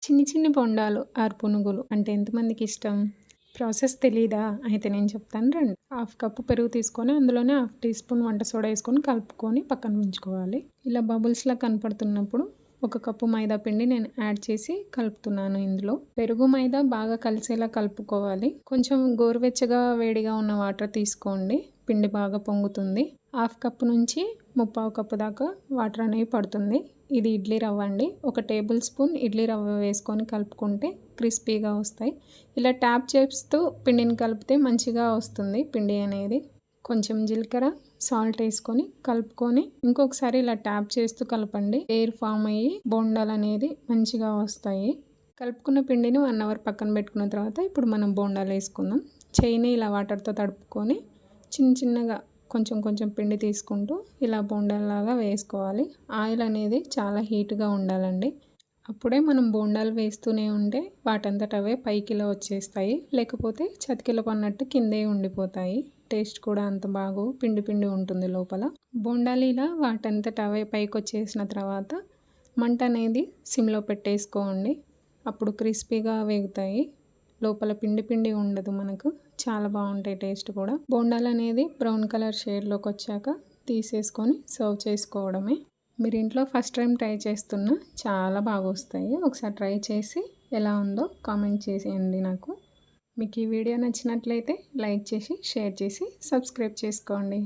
చిన్ని చిన్ని బొండాలు ఆర్ పునుగులు అంటే ఎంతమందికి ఇష్టం? ప్రాసెస్ తెలీదా? అయితే నేను చెప్తాను రండి. హాఫ్ కప్పు పెరుగు తీసుకొని అందులోనే హాఫ్ టీ స్పూన్ వంట సోడా వేసుకొని కలుపుకొని పక్కన ఉంచుకోవాలి. ఇలా బబుల్స్లా కనపడుతున్నప్పుడు ఒక కప్పు మైదా పిండి నేను యాడ్ చేసి కలుపుతున్నాను. ఇందులో పెరుగు మైదా బాగా కలిసేలా కలుపుకోవాలి. కొంచెం గోరువెచ్చగా వేడిగా ఉన్న వాటర్ తీసుకోండి, పిండి బాగా పొంగుతుంది. హాఫ్ కప్పు నుంచి ముప్పావు కప్పు దాకా వాటర్ అనేవి పడుతుంది. ఇది ఇడ్లీ రవ్వ అండి. ఒక టేబుల్ స్పూన్ ఇడ్లీ రవ్వ వేసుకొని కలుపుకుంటే క్రిస్పీగా వస్తాయి. ఇలా ట్యాప్ చేస్తూ పిండిని కలిపితే మంచిగా వస్తుంది పిండి అనేది. కొంచెం జీలకర్ర, సాల్ట్ వేసుకొని కలుపుకొని ఇంకొకసారి ఇలా ట్యాప్ చేస్తూ కలపండి. ఎయిర్ ఫామ్ అయ్యి బోండాలు అనేది మంచిగా వస్తాయి. కలుపుకున్న పిండిని 1 అవర్ పక్కన పెట్టుకున్న తర్వాత ఇప్పుడు మనం బోండాలు వేసుకుందాం. చేయిని ఇలా వాటర్తో తడుపుకొని చిన్న చిన్నగా కొంచెం కొంచెం పిండి తీసుకుంటూ ఇలా బోండాల్లాగా వేసుకోవాలి. ఆయిల్ అనేది చాలా హీట్గా ఉండాలండి. అప్పుడే మనం బోండాలు వేస్తూనే ఉంటే వాటంతట అవే పైకి ఇలా వచ్చేస్తాయి, లేకపోతే చతికిల పన్నట్టు కిందే ఉండిపోతాయి. టేస్ట్ కూడా అంత బాగు, పిండి పిండి ఉంటుంది లోపల. బోండాలు ఇలా వాటంతట అవే పైకి వచ్చేసిన తర్వాత మంట అనేది సిమ్లో పెట్టేసుకోండి. అప్పుడు క్రిస్పీగా వేగుతాయి, లోపల పిండి పిండి ఉండదు. మనకు చాలా బాగుంటాయి టేస్ట్ కూడా. బోండాలు అనేది బ్రౌన్ కలర్ షేడ్లోకి వచ్చాక తీసేసుకొని సర్వ్ చేసుకోవడమే. మీరు ఇంట్లో ఫస్ట్ టైం ట్రై చేస్తున్నా చాలా బాగా వస్తాయి. ఒకసారి ట్రై చేసి ఎలా ఉందో కామెంట్ చేసేయండి నాకు. మీకు ఈ వీడియో నచ్చినట్లయితే లైక్ చేసి షేర్ చేసి సబ్స్క్రైబ్ చేసుకోండి.